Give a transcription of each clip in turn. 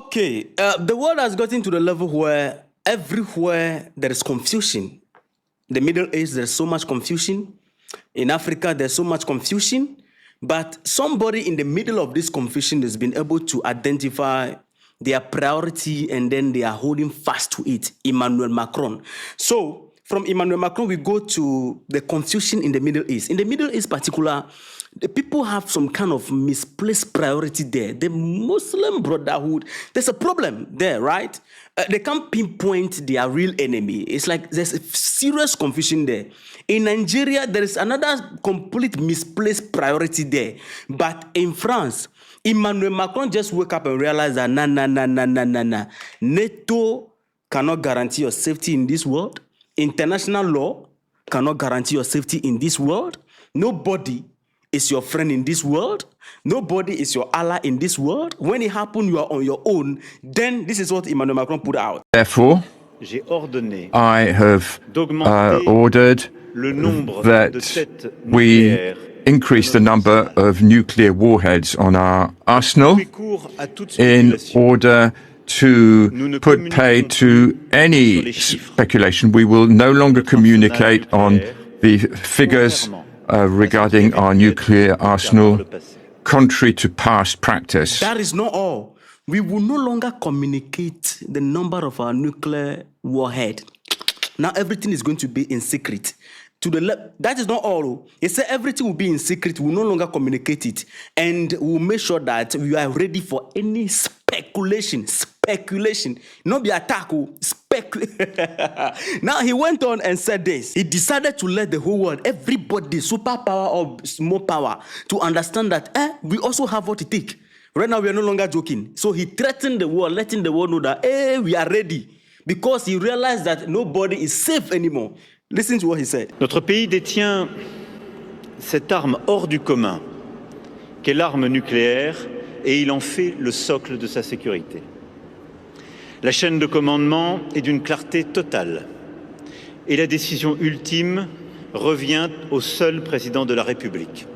Okay, the world has gotten to the level where everywhere there is confusion. The Middle East, there's so much confusion. In Africa, there's so much confusion. But somebody in the middle of this confusion has been able to identify their priority and then they are holding fast to it, Emmanuel Macron. So from Emmanuel Macron, we go to the confusion in the Middle East. In the Middle East particular, the people have some kind of misplaced priority there. The Muslim Brotherhood, there's a problem there, right? They can't pinpoint their real enemy. It's like there's a serious confusion there. In Nigeria, there is another complete misplaced priority there. But in France, Emmanuel Macron just woke up and realized that NATO cannot guarantee your safety in this world. International law cannot guarantee your safety in this world. Nobody is your friend in this world. Nobody is your ally in this world. When it happened, you are on your own. Then this is what Emmanuel Macron put out. Therefore, I have ordered that we increase the number of nuclear warheads on our arsenal in order to put pay to any speculation. We will no longer communicate on the figures regarding our nuclear arsenal, contrary to past practice. That is not all. We will no longer communicate the number of our nuclear warhead. Now everything is going to be in secret. That is not all. He said everything will be in secret. We will no longer communicate it. And we'll make sure that we are ready for any speculation. Not be attack. Now he went on and said this. He decided to let the whole world, everybody, superpower or small power, to understand that we also have what it takes. Right now we are no longer joking. So he threatened the world, letting the world know that we are ready. Because he realized that nobody is safe anymore. Listen to what he said. Notre pays détient cette arme hors du commun, qu'est l'arme nucléaire, et il en fait le socle de sa sécurité. La chaîne de commandement est d'une clarté totale, et la décision ultime revient au seul président de la République.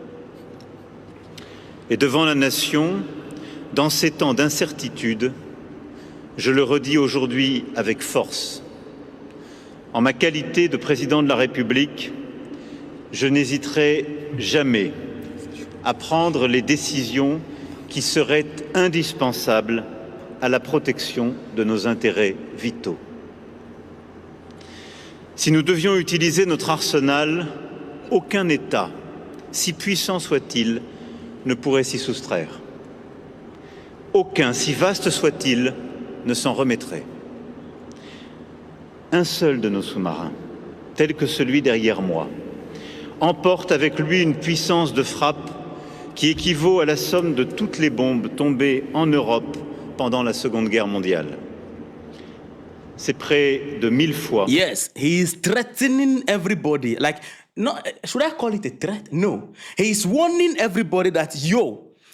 Et devant la nation, dans ces temps d'incertitude, je le redis aujourd'hui avec force. En ma qualité de président de la République, je n'hésiterai jamais à prendre les décisions qui seraient indispensables à la protection de nos intérêts vitaux. Si nous devions utiliser notre arsenal, aucun État, si puissant soit-il, ne pourrait s'y soustraire. Aucun, si vaste soit-il, ne s'en remettrait. Un seul de nos sous-marins, tel que celui derrière moi, emporte avec lui une puissance de frappe qui équivaut à la somme de toutes les bombes tombées en Europe pendant la Seconde Guerre mondiale. C'est près de 1000 fois. Yes, he is threatening everybody. Like, no, should I call it a threat? No. He is warning everybody that,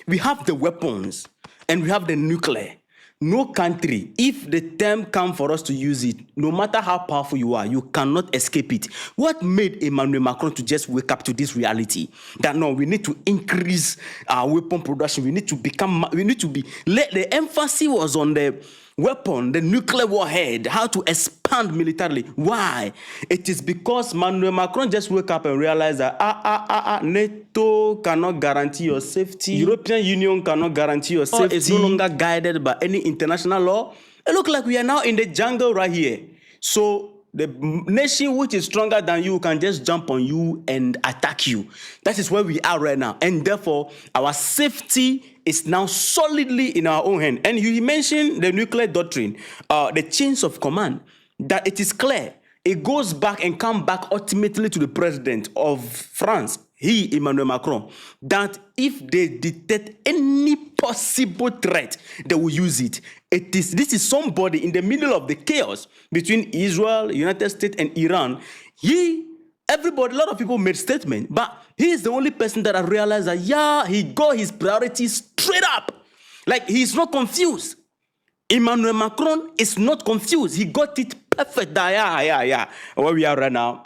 we have the weapons and we have the nuclear. No country, if the time comes for us to use it, no matter how powerful you are, you cannot escape it. What made Emmanuel Macron to just wake up to this reality? That no, we need to increase our weapon production. The emphasis was on the weapon, the nuclear warhead, how to expand militarily. Why? It is because Emmanuel Macron just woke up and realized that NATO cannot guarantee your safety. European Union cannot guarantee your safety. It's no longer guided by any international law. It looks like we are now in the jungle right here. So the nation which is stronger than you can just jump on you and attack you. That is where we are right now. And therefore, our safety is now solidly in our own hand. And you mentioned the nuclear doctrine, the chains of command, that it is clear. It goes back and comes back ultimately to the president of France, Emmanuel Macron, that if they detect any possible threat, they will use it. This is somebody in the middle of the chaos between Israel, United States, and Iran. Everybody, a lot of people made statements, but he is the only person that I realized that, he got his priorities straight up. Like, he's not confused. Emmanuel Macron is not confused. He got it perfect. Where we are right now.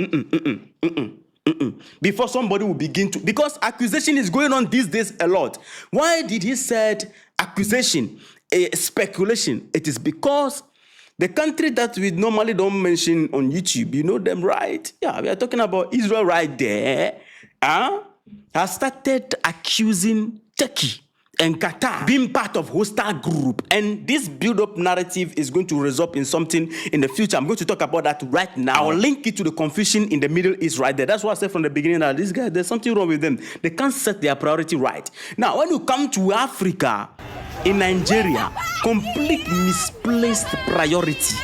Before somebody will begin to, because accusation is going on these days a lot. Why did he said accusation? speculation. It is because the country that we normally don't mention on YouTube, you know them, right? Yeah, we are talking about Israel right there. Has started accusing Turkey and Qatar being part of hostile group, and this build-up narrative is going to result in something in the future. I'm going to talk about that right now. I'll link it to the confusion in the Middle East right there. That's why I said from the beginning that these guys, there's something wrong with them. They can't set their priority right. Now, when you come to Africa, in Nigeria, complete misplaced priority.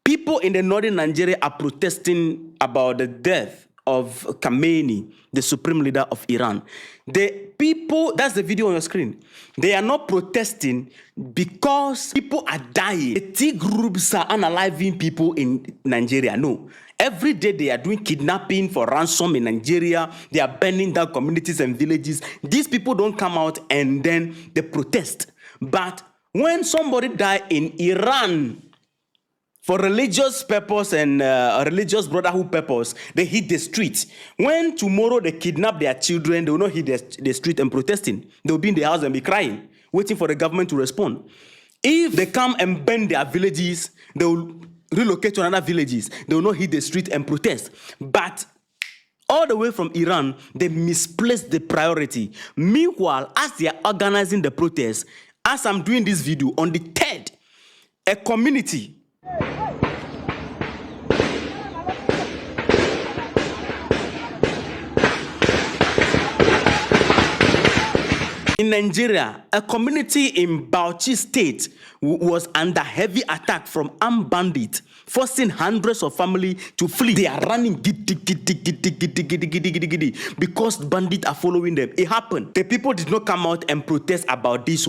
People in the northern Nigeria are protesting about the death of Khamenei, the supreme leader of Iran. The people, that's the video on your screen, they are not protesting because people are dying. The T groups are unaliving people in Nigeria. No. Every day they are doing kidnapping for ransom in Nigeria. They are burning down communities and villages. These people don't come out and then they protest. But when somebody dies in Iran for religious purpose and religious brotherhood purpose, they hit the street. When tomorrow they kidnap their children, they will not hit the street and protesting. They will be in the house and be crying, waiting for the government to respond. If they come and burn their villages, they will relocate to another villages. They will not hit the street and protest. But all the way from Iran, they misplaced the priority. Meanwhile, as they are organizing the protest, as I'm doing this video, on the 3rd, a community in Nigeria, a community in Bauchi State was under heavy attack from armed bandits, forcing hundreds of families to flee. They are running because bandits are following them. It happened. The people did not come out and protest about this,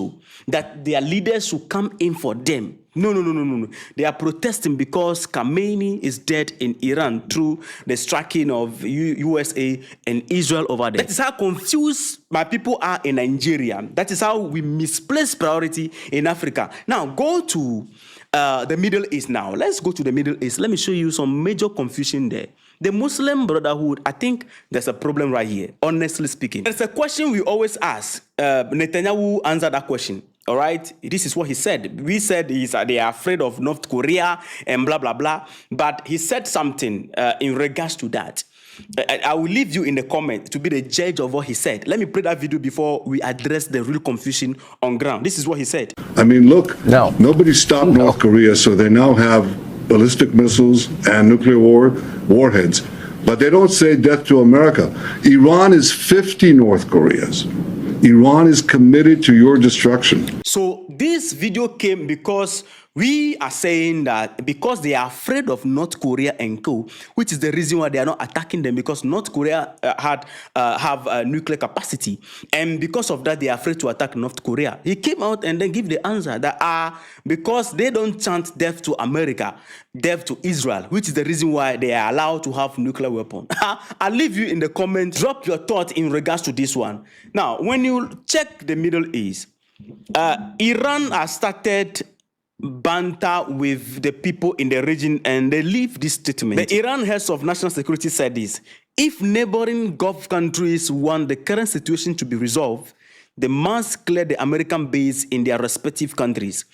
that their leaders should come in for them. No. They are protesting because Khamenei is dead in Iran through the striking of USA and Israel over there. That is how confused my people are in Nigeria. That is how we misplace priority in Africa. Now, go to the Middle East now. Let's go to the Middle East. Let me show you some major confusion there. The Muslim Brotherhood, I think there's a problem right here, honestly speaking. There's a question we always ask. Netanyahu answered that question. All right, this is what he said. We said they are afraid of North Korea and blah, blah, blah. But he said something in regards to that. I will leave you in the comment to be the judge of what he said. Let me play that video before we address the real confusion on ground. This is what he said. I mean, look, nobody stopped North Korea, so they now have ballistic missiles and nuclear warheads. But they don't say death to America. Iran is 50 North Koreas. Iran is committed to your destruction. So this video came because we are saying that because they are afraid of North Korea and co, which is the reason why they are not attacking them, because North Korea have nuclear capacity, and because of that they are afraid to attack North Korea. He came out and then give the answer that because they don't chant death to America, death to Israel, which is the reason why they are allowed to have nuclear weapons. I'll leave you in the comments. Drop your thought in regards to this one. Now, when you check the Middle East, Iran has started banter with the people in the region, and they leave this statement. The Iran heads of national security said this: if neighboring Gulf countries want the current situation to be resolved, they must clear the American base in their respective countries.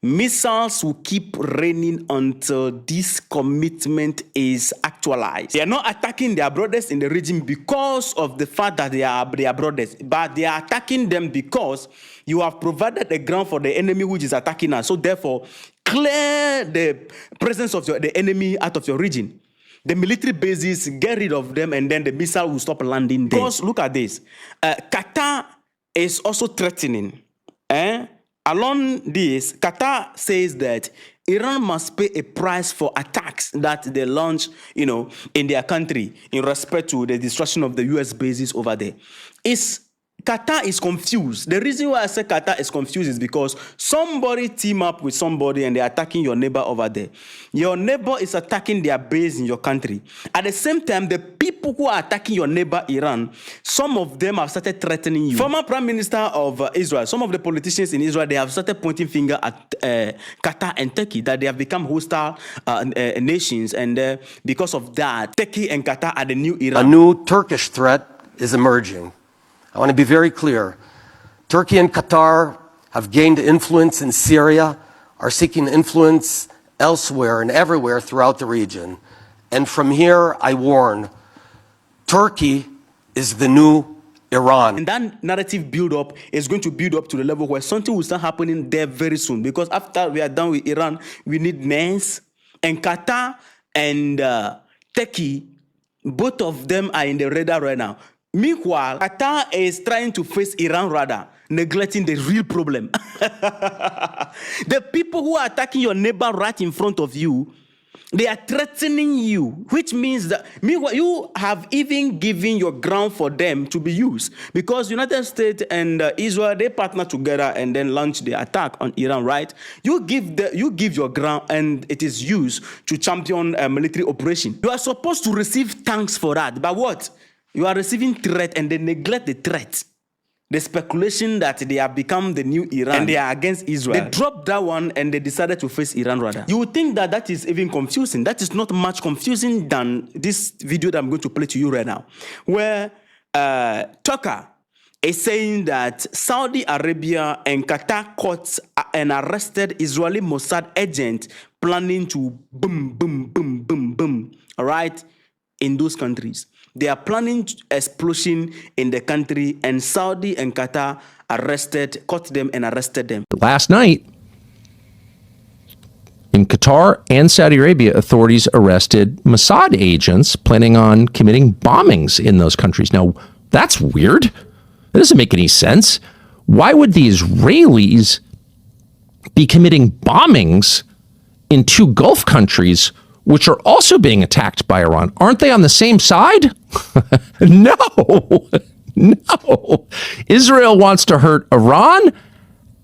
Missiles will keep raining until this commitment is actualized. They are not attacking their brothers in the region because of the fact that they are their brothers, but they are attacking them because you have provided a ground for the enemy which is attacking us. So therefore, clear the presence of the enemy out of your region. The military bases, get rid of them, and then the missile will stop landing there. Because look at this. Qatar is also threatening. Along this, Qatar says that Iran must pay a price for attacks that they launch, in their country in respect to the destruction of the US bases over there. Qatar is confused. The reason why I say Qatar is confused is because somebody team up with somebody and they're attacking your neighbor over there. Your neighbor is attacking their base in your country. At the same time, the people who are attacking your neighbor Iran, some of them have started threatening you. Former Prime Minister of Israel, some of the politicians in Israel, they have started pointing finger at Qatar and Turkey, that they have become hostile nations, and because of that, Turkey and Qatar are the new Iran. A new Turkish threat is emerging. I want to be very clear. Turkey and Qatar have gained influence in Syria, are seeking influence elsewhere and everywhere throughout the region. And from here, I warn, Turkey is the new Iran. And that narrative build-up is going to build up to the level where something will start happening there very soon. Because after we are done with Iran, we need NES. And Qatar and Turkey, both of them are in the radar right now. Meanwhile, Qatar is trying to face Iran radar, neglecting the real problem. The people who are attacking your neighbor right in front of you, they are threatening you, which means that meanwhile you have even given your ground for them to be used, because United States and Israel, they partner together and then launch the attack on Iran, right? You give your ground and it is used to champion a military operation. You are supposed to receive thanks for that, but what? You are receiving threat and they neglect the threat. The speculation that they have become the new Iran and they are against Israel. They dropped that one and they decided to face Iran rather. You would think that that is even confusing. That is not much confusing than this video that I'm going to play to you right now, where Tucker is saying that Saudi Arabia and Qatar caught and arrested Israeli Mossad agent planning to boom, all right, in those countries. They are planning explosion in the country, and Saudi and Qatar caught them and arrested them. Last night, in Qatar and Saudi Arabia, authorities arrested Mossad agents planning on committing bombings in those countries. Now, that's weird. That doesn't make any sense. Why would the Israelis be committing bombings in two Gulf countries which are also being attacked by Iran? Aren't they on the same side? No. Israel wants to hurt Iran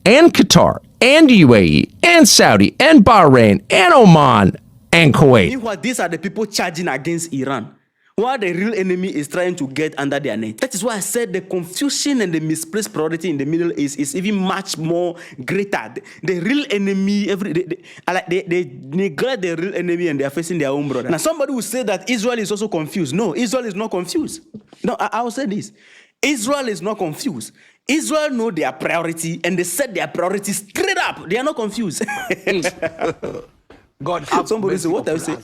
and Qatar and UAE and Saudi and Bahrain and Oman and Kuwait. Meanwhile, these are the people charging against Iran, while the real enemy is trying to get under their net. That is why I said the confusion and the misplaced priority in the Middle East is even much more greater. The real enemy, they neglect the real enemy and they are facing their own brother. Now, somebody will say that Israel is also confused. No, Israel is not confused. No, I will say this. Israel is not confused. Israel know their priority and they set their priorities straight up. They are not confused. God have somebody say, what I will say?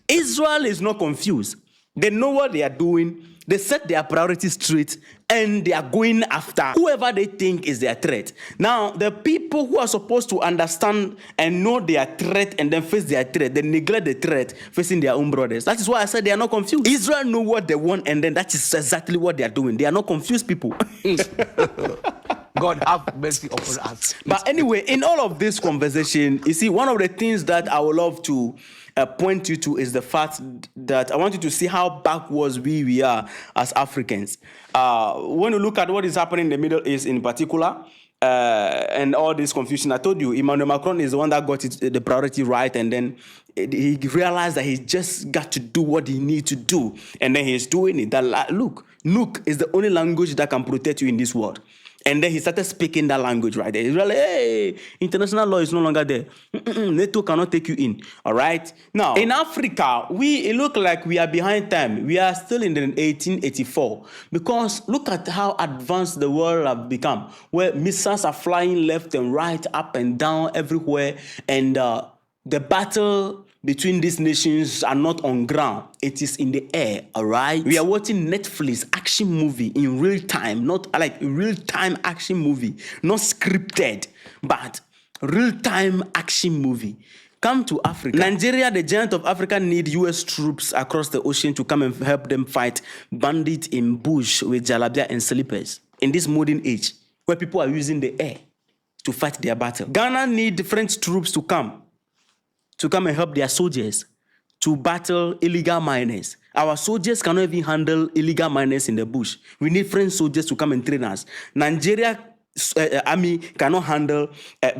Israel is not confused. They know what they are doing. They set their priorities straight and they are going after whoever they think is their threat. Now, the people who are supposed to understand and know their threat and then face their threat, they neglect the threat facing their own brothers. That is why I said they are not confused. Israel know what they want and then that is exactly what they are doing. They are not confused people. God have mercy upon us. But anyway, in all of this conversation, you see, one of the things that I would love to point you to is the fact that I want you to see how backwards we are as Africans. When you look at what is happening in the Middle East in particular, and all this confusion, I told you, Emmanuel Macron is the one that got the priority right, and then he realized that he just got to do what he needs to do, and then he's doing it. That, look, Nuke is the only language that can protect you in this world. And then he started speaking that language right there. He's like, hey, international law is no longer there. NATO cannot take you in. All right? Now, in Africa, it looks like we are behind time. We are still in the 1884. Because look at how advanced the world have become, where missiles are flying left and right, up and down, everywhere. And the battle between these nations are not on ground. It is in the air, all right? We are watching Netflix action movie in real time, not like real-time action movie, not scripted, but real-time action movie. Come to Africa. Nigeria, the giant of Africa, need U.S. troops across the ocean to come and help them fight bandits in bush with jalabia and slippers in this modern age where people are using the air to fight their battle. Ghana need French troops to come and help their soldiers to battle illegal miners. Our soldiers cannot even handle illegal miners in the bush. We need French soldiers to come and train us. Nigeria army cannot handle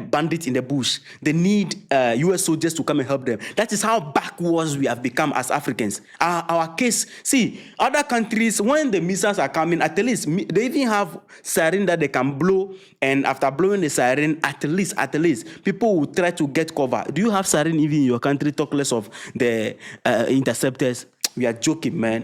bandits in the bush. They need U.S. soldiers to come and help them. That is how backwards we have become as Africans. Our case, see, other countries, when the missiles are coming, at least, they even have siren that they can blow, and after blowing the siren, at least, people will try to get cover. Do you have siren even in your country? Talk less of the interceptors. We are joking, man.